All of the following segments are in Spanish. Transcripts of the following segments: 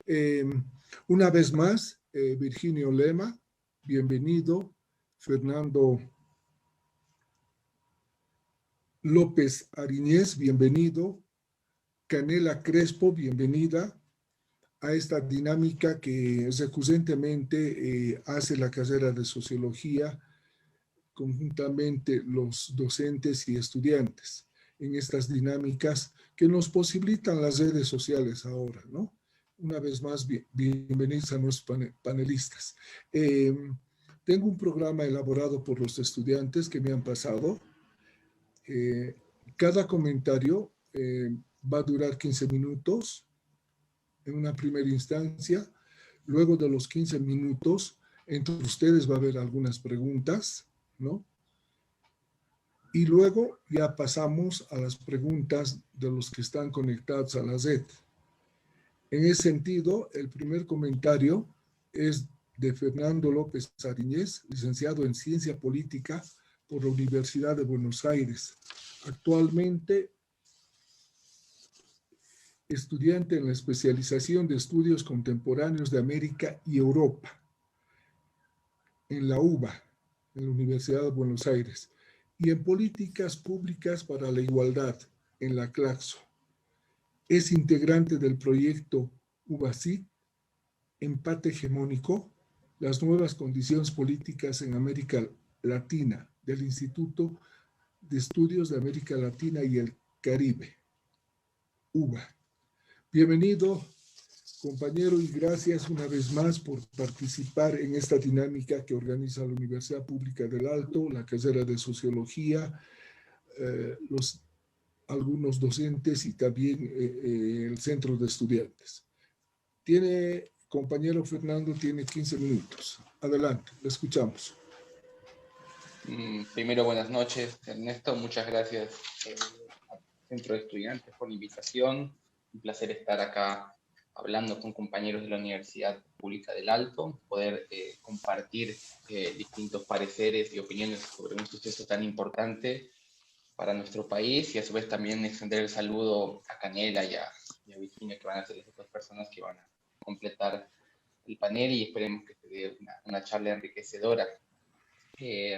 Eh, una vez más, Virginio Lema, bienvenido. Fernando López Ariñez, bienvenido. Canela Crespo, bienvenida a esta dinámica que recurrentemente hace la carrera de Sociología conjuntamente los docentes y estudiantes en estas dinámicas que nos posibilitan las redes sociales ahora, ¿no? Una vez más, bienvenidos a nuestros panelistas. Tengo un programa elaborado por los estudiantes que me han pasado. Cada comentario va a durar 15 minutos en una primera instancia. Luego de los 15 minutos, entre ustedes va a haber algunas preguntas, ¿no? Y luego ya pasamos a las preguntas de los que están conectados a la red. En ese sentido, el primer comentario es de Fernando López Ariñez, licenciado en Ciencia Política por la Universidad de Buenos Aires. Actualmente, estudiante en la especialización de Estudios Contemporáneos de América y Europa, en la UBA, en la Universidad de Buenos Aires, y en Políticas Públicas para la Igualdad, en la Claxo. Es integrante del proyecto UBACIT, Empate Hegemónico, las nuevas condiciones políticas en América Latina, del Instituto de Estudios de América Latina y el Caribe, UBA. Bienvenido, compañero, y gracias una vez más por participar en esta dinámica que organiza la Universidad Pública del Alto, la carrera de Sociología, algunos docentes y también el centro de estudiantes. Compañero Fernando, tiene 15 minutos. Adelante, le escuchamos. Primero, buenas noches, Ernesto. Muchas gracias al Centro de Estudiantes por la invitación. Un placer estar acá hablando con compañeros de la Universidad Pública del Alto, poder compartir distintos pareceres y opiniones sobre un suceso tan importante para nuestro país, y a su vez también extender el saludo a Canela y a Virginia, que van a ser las otras personas que van a completar el panel, y esperemos que se dé una charla enriquecedora.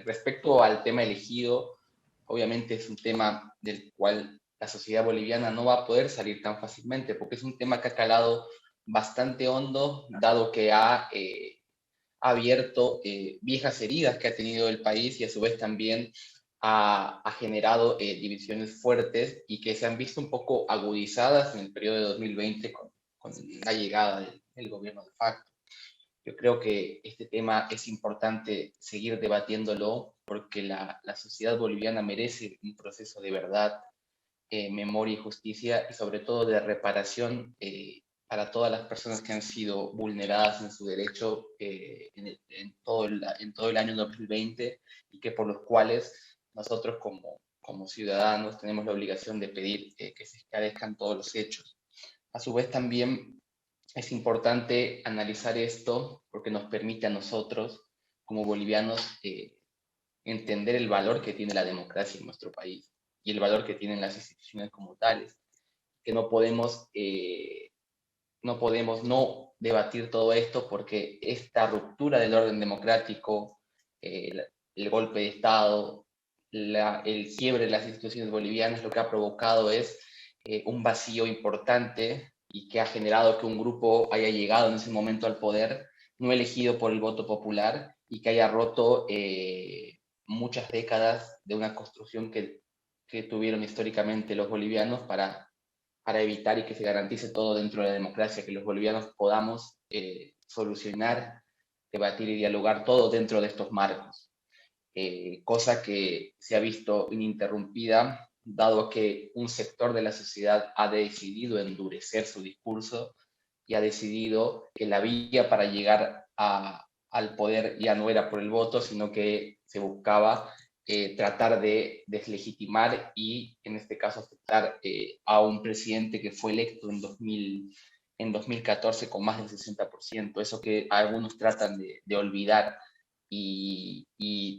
Respecto al tema elegido, obviamente es un tema del cual la sociedad boliviana no va a poder salir tan fácilmente, porque es un tema que ha calado bastante hondo, dado que ha abierto viejas heridas que ha tenido el país, y a su vez también ha generado divisiones fuertes y que se han visto un poco agudizadas en el periodo de 2020 con la llegada del gobierno de facto. Yo creo que este tema es importante seguir debatiéndolo porque la sociedad boliviana merece un proceso de verdad, memoria y justicia, y sobre todo de reparación para todas las personas que han sido vulneradas en su derecho en todo el año 2020, y que por los cuales nosotros como ciudadanos tenemos la obligación de pedir que se esclarezcan todos los hechos. A su vez también es importante analizar esto porque nos permite a nosotros como bolivianos entender el valor que tiene la democracia en nuestro país y el valor que tienen las instituciones como tales, que no podemos no debatir todo esto, porque esta ruptura del orden democrático, el golpe de Estado, el quiebre de las instituciones bolivianas, lo que ha provocado es un vacío importante, y que ha generado que un grupo haya llegado en ese momento al poder, no elegido por el voto popular, y que haya roto muchas décadas de una construcción que tuvieron históricamente los bolivianos para evitar y que se garantice todo dentro de la democracia, que los bolivianos podamos solucionar, debatir y dialogar todo dentro de estos marcos. Cosa que se ha visto ininterrumpida, dado que un sector de la sociedad ha decidido endurecer su discurso y ha decidido que la vía para llegar al poder ya no era por el voto, sino que se buscaba tratar de deslegitimar y, en este caso, afectar a un presidente que fue electo en 2014 con más del 60%, eso que algunos tratan de olvidar, y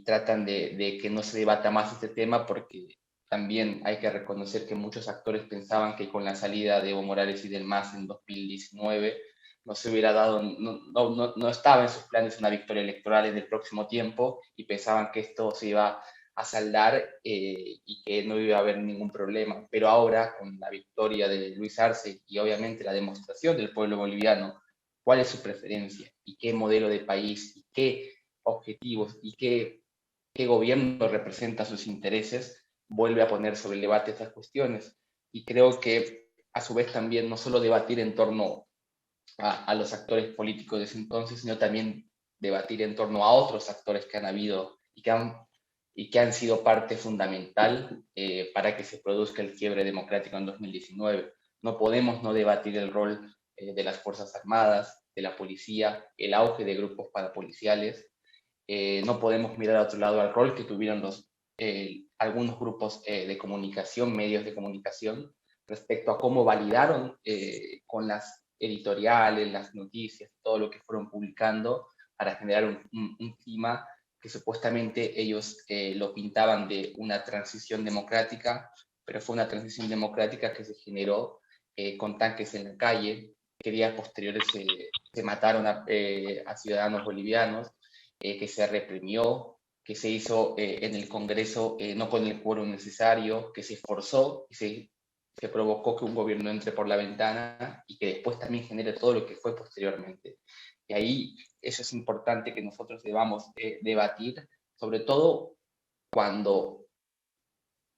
tratan de que no se debata más este tema, porque también hay que reconocer que muchos actores pensaban que con la salida de Evo Morales y del MAS en 2019 no se hubiera dado, no estaba en sus planes una victoria electoral en el próximo tiempo y pensaban que esto se iba a saldar y que no iba a haber ningún problema. Pero ahora, con la victoria de Luis Arce y obviamente la demostración del pueblo boliviano, cuál es su preferencia y qué modelo de país y qué objetivos y qué gobierno representa sus intereses, vuelve a poner sobre el debate estas cuestiones. Y creo que a su vez también no solo debatir en torno a los actores políticos de ese entonces, sino también debatir en torno a otros actores que han habido y que han sido parte fundamental para que se produzca el quiebre democrático en 2019. No podemos no debatir el rol de las Fuerzas Armadas, de la policía, el auge de grupos parapoliciales. No podemos mirar a otro lado al rol que tuvieron algunos grupos de comunicación, medios de comunicación, respecto a cómo validaron con las editoriales, las noticias, todo lo que fueron publicando para generar un clima que supuestamente ellos lo pintaban de una transición democrática, pero fue una transición democrática que se generó con tanques en la calle, que días posteriores se mataron a ciudadanos bolivianos, que se reprimió, que se hizo en el Congreso no con el quórum necesario, que se forzó y se provocó que un gobierno entre por la ventana y que después también genere todo lo que fue posteriormente. Y ahí eso es importante que nosotros debamos debatir, sobre todo cuando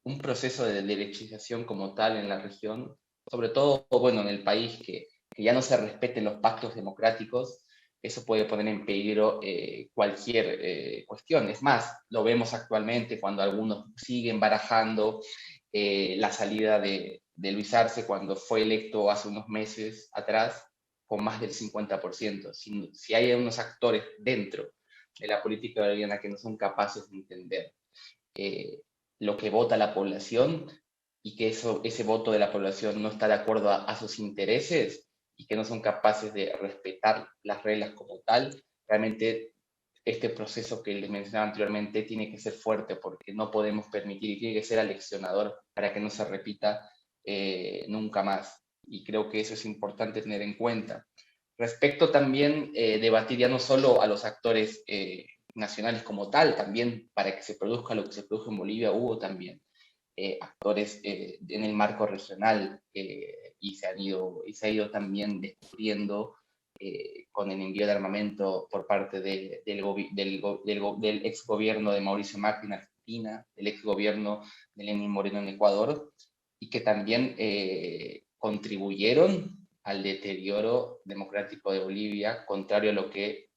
un proceso de derechización como tal en la región, sobre todo, bueno, en el país que ya no se respeten los pactos democráticos, eso puede poner en peligro cualquier cuestión. Es más, lo vemos actualmente cuando algunos siguen barajando la salida de Luis Arce cuando fue electo hace unos meses atrás con más del 50%. Si hay unos actores dentro de la política boliviana que no son capaces de entender eh, lo que vota la población y que ese voto de la población no está de acuerdo a sus intereses y que no son capaces de respetar las reglas como tal, realmente este proceso que les mencionaba anteriormente tiene que ser fuerte porque no podemos permitir y tiene que ser aleccionador para que no se repita nunca más. Y creo que eso es importante tener en cuenta. Respecto también debatir ya no solo a los actores nacionales como tal, también para que se produzca lo que se produjo en Bolivia hubo también actores en el marco regional y se ha ido también descubriendo con el envío de armamento por parte del ex gobierno de Mauricio Macri en Argentina, del ex gobierno de Lenín Moreno en Ecuador, y que también contribuyeron al deterioro democrático de Bolivia, contrario a lo que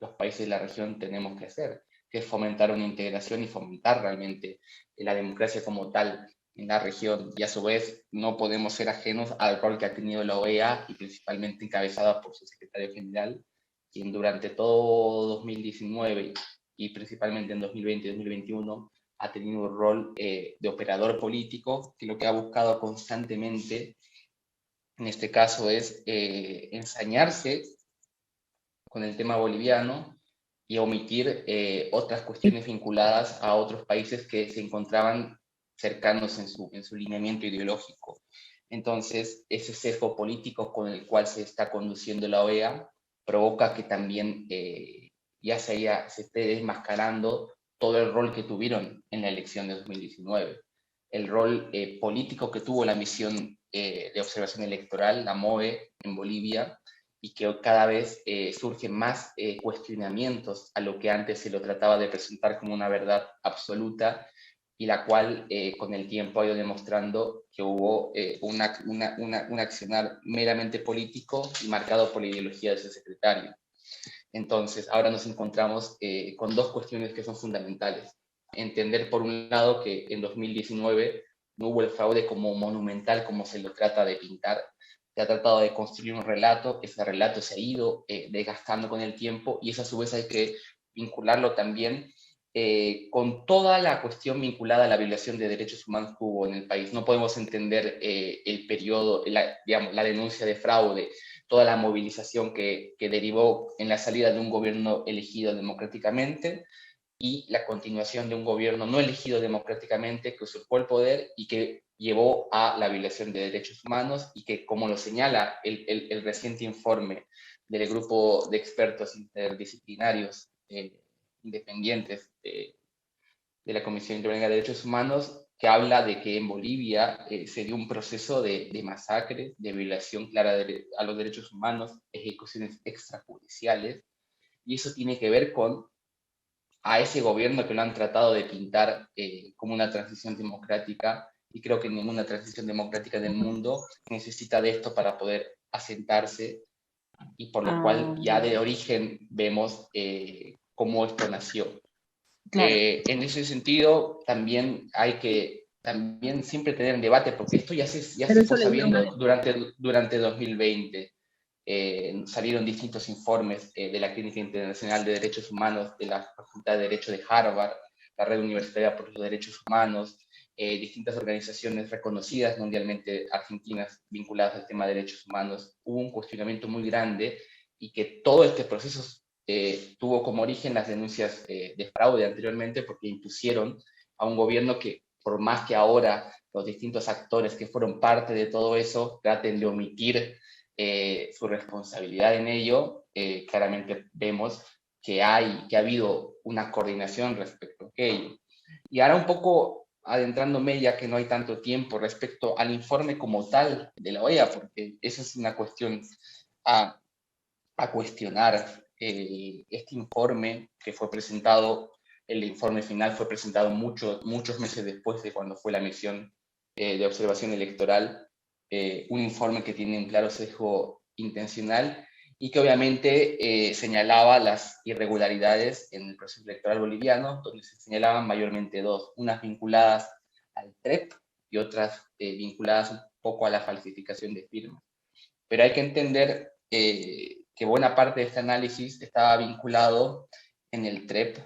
los países de la región tenemos que hacer, que es fomentar una integración y fomentar realmente la democracia como tal en la región. Y a su vez no podemos ser ajenos al rol que ha tenido la OEA y principalmente encabezada por su secretario general, quien durante todo 2019 y principalmente en 2020 y 2021 ha tenido un rol de operador político que lo que ha buscado constantemente en este caso es ensañarse con el tema boliviano y omitir otras cuestiones vinculadas a otros países que se encontraban cercanos en su lineamiento ideológico. Entonces, ese sesgo político con el cual se está conduciendo la OEA provoca que también ya se esté desmascarando todo el rol que tuvieron en la elección de 2019. El rol político que tuvo la misión de observación electoral, la MOE, en Bolivia, y que cada vez surgen más cuestionamientos a lo que antes se lo trataba de presentar como una verdad absoluta y la cual con el tiempo ha ido demostrando que hubo un accionar meramente político y marcado por la ideología de su secretario. Entonces, ahora nos encontramos con dos cuestiones que son fundamentales. Entender, por un lado, que en 2019 no hubo el fraude como monumental, como se lo trata de pintar. Se ha tratado de construir un relato, ese relato se ha ido desgastando con el tiempo y eso a su vez hay que vincularlo también con toda la cuestión vinculada a la violación de derechos humanos que hubo en el país. No podemos entender el periodo, digamos, la denuncia de fraude, toda la movilización que derivó en la salida de un gobierno elegido democráticamente y la continuación de un gobierno no elegido democráticamente que usurpó el poder y que llevó a la violación de derechos humanos y que, como lo señala el reciente informe del grupo de expertos interdisciplinarios independientes de la Comisión Interamericana de Derechos Humanos, que habla de que en Bolivia se dio un proceso de masacre, de violación clara a los derechos humanos, ejecuciones extrajudiciales, y eso tiene que ver con a ese gobierno que lo han tratado de pintar como una transición democrática, y creo que ninguna transición democrática del mundo necesita de esto para poder asentarse, y por lo cual ya de origen vemos cómo esto nació. Claro. En ese sentido, también hay que siempre tener en debate, porque esto ya se fue sabiendo durante 2020. Salieron distintos informes de la Clínica Internacional de Derechos Humanos, de la Facultad de Derecho de Harvard, la Red Universitaria por los Derechos Humanos, distintas organizaciones reconocidas mundialmente argentinas vinculadas al tema de derechos humanos. Hubo un cuestionamiento muy grande, y que todo este proceso tuvo como origen las denuncias de fraude anteriormente, porque impusieron a un gobierno que, por más que ahora los distintos actores que fueron parte de todo eso traten de omitir su responsabilidad en ello, claramente vemos que ha habido una coordinación respecto a aquello. Y ahora un poco adentrándome, ya que no hay tanto tiempo, respecto al informe como tal de la OEA, porque esa es una cuestión a cuestionar. Este informe que fue presentado, el informe final fue presentado muchos meses después de cuando fue la misión de observación electoral, un informe que tiene un claro sesgo intencional, y que obviamente señalaba las irregularidades en el proceso electoral boliviano, donde se señalaban mayormente dos, unas vinculadas al TREP y otras vinculadas un poco a la falsificación de firmas. Pero hay que entender que buena parte de este análisis estaba vinculado en el TREP,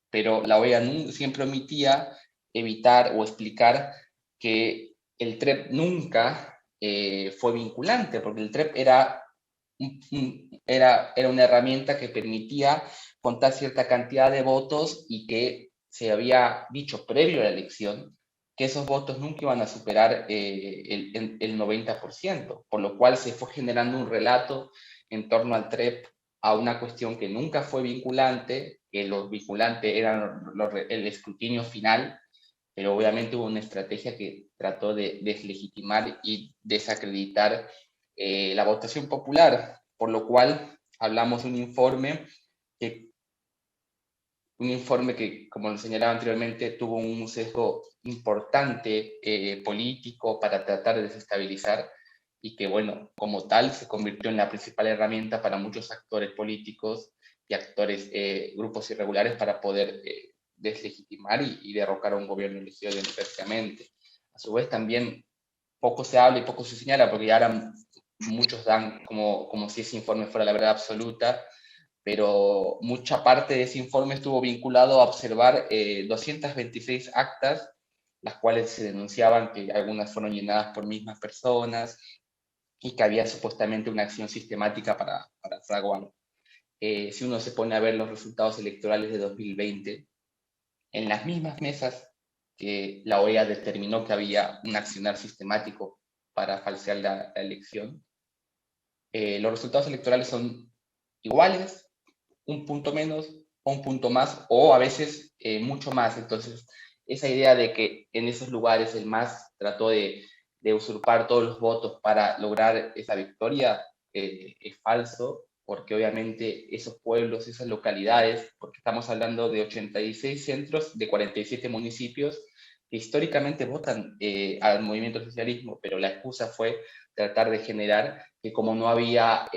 pero la OEA siempre omitía evitar o explicar que el TREP nunca fue vinculante, porque el TREP era una herramienta que permitía contar cierta cantidad de votos, y que se había dicho previo a la elección que esos votos nunca iban a superar el 90%, por lo cual se fue generando un relato en torno al TREP, a una cuestión que nunca fue vinculante, que los vinculantes eran el escrutinio final, pero obviamente hubo una estrategia que trató de deslegitimar y desacreditar la votación popular, por lo cual hablamos de un informe que, como lo señalaba anteriormente, tuvo un sesgo importante político para tratar de desestabilizar, y que, bueno, como tal, se convirtió en la principal herramienta para muchos actores políticos y actores, grupos irregulares, para poder deslegitimar y derrocar a un gobierno elegido democráticamente. A su vez, también poco se habla y poco se señala, porque ya ahora muchos dan como si ese informe fuera la verdad absoluta, pero mucha parte de ese informe estuvo vinculado a observar 226 actas, las cuales se denunciaban que algunas fueron llenadas por mismas personas, y que había supuestamente una acción sistemática para fraguar. Si uno se pone a ver los resultados electorales de 2020, en las mismas mesas que la OEA determinó que había un accionar sistemático para falsear la elección, los resultados electorales son iguales, un punto menos o un punto más, o a veces mucho más. Entonces, esa idea de que en esos lugares el MAS trató de usurpar todos los votos para lograr esa victoria es falso, porque obviamente esos pueblos, esas localidades, porque estamos hablando de 86 centros de 47 municipios que históricamente votan al movimiento socialismo, pero la excusa fue tratar de generar que, como no había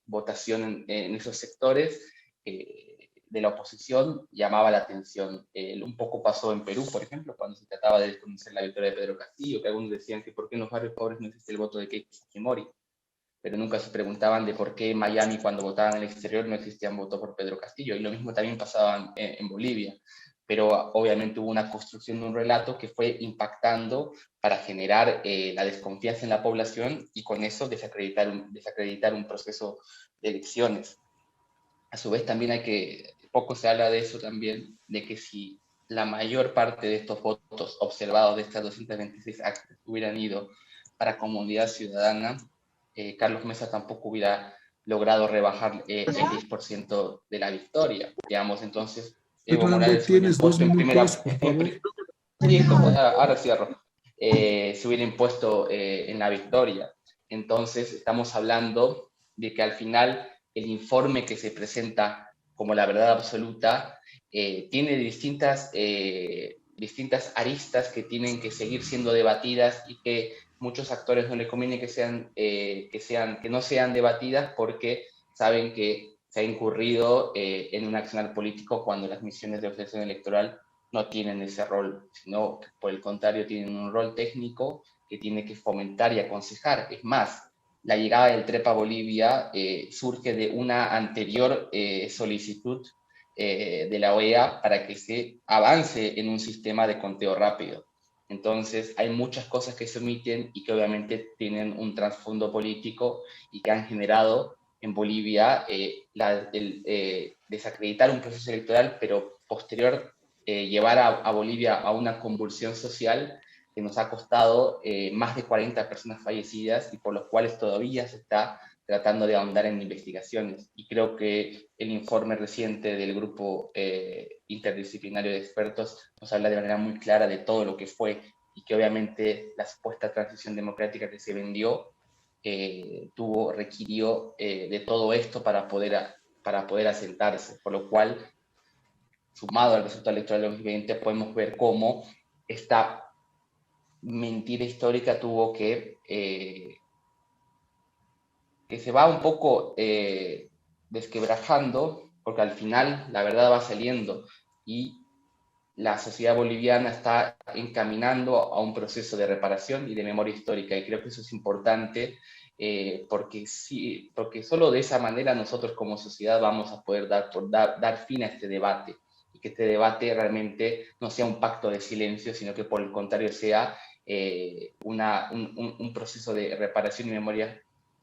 votación en esos sectores de la oposición, llamaba la atención. Un poco pasó en Perú, por ejemplo, cuando se trataba de desconocer la victoria de Pedro Castillo, que algunos decían que por qué en los barrios pobres no existe el voto de Keiko Fujimori, pero nunca se preguntaban de por qué en Miami, cuando votaban en el exterior, no existían votos por Pedro Castillo, y lo mismo también pasaba en Bolivia. Pero obviamente hubo una construcción de un relato que fue impactando para generar la desconfianza en la población, y con eso desacreditar un proceso de elecciones. A su vez, también poco se habla de eso también, de que si la mayor parte de estos votos observados de estas 226 actas hubieran ido para comunidad ciudadana, Carlos Mesa tampoco hubiera logrado rebajar el 10% de la victoria, digamos. Entonces, Evo Fernando, Morales se hubiera tienes 2 impuesto minutos, por favor. sí, ahora cierro. Se hubiera impuesto en la victoria. Entonces, estamos hablando de que al final el informe que se presenta como la verdad absoluta tiene distintas aristas que tienen que seguir siendo debatidas y que muchos actores no les conviene que no sean debatidas porque saben que se ha incurrido en un accionar político cuando las misiones de observación electoral no tienen ese rol, sino que por el contrario tienen un rol técnico que tiene que fomentar y aconsejar. Es más, la llegada del TREP a Bolivia surge de una anterior solicitud de la OEA para que se avance en un sistema de conteo rápido. Entonces, hay muchas cosas que se omiten y que obviamente tienen un trasfondo político y que han generado en Bolivia desacreditar un proceso electoral, pero posterior llevar a Bolivia a una convulsión social que nos ha costado más de 40 personas fallecidas y por los cuales todavía se está tratando de ahondar en investigaciones. Y creo que el informe reciente del grupo interdisciplinario de expertos nos habla de manera muy clara de todo lo que fue y que obviamente la supuesta transición democrática que se vendió requirió de todo esto para poder asentarse, por lo cual, sumado al resultado electoral de 2020, podemos ver cómo esta mentira histórica tuvo que se va un poco desquebrajando, porque al final la verdad va saliendo y la sociedad boliviana está encaminando a un proceso de reparación y de memoria histórica, y creo que eso es importante porque solo de esa manera nosotros como sociedad vamos a poder dar fin a este debate, y que este debate realmente no sea un pacto de silencio, sino que por el contrario sea un proceso de reparación y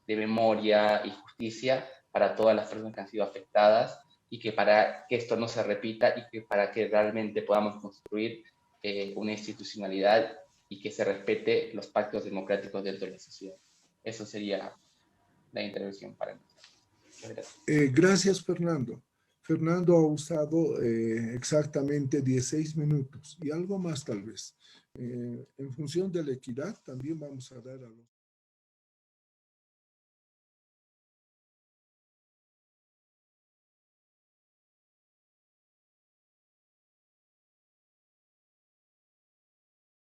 de memoria y justicia para todas las personas que han sido afectadas, y que para que esto no se repita y que para que realmente podamos construir una institucionalidad y que se respete los pactos democráticos dentro de la sociedad. Eso sería la intervención para mí. Muchas gracias. Gracias, Fernando. Fernando ha usado exactamente 16 minutos y algo más tal vez. En función de la equidad, también vamos a dar a los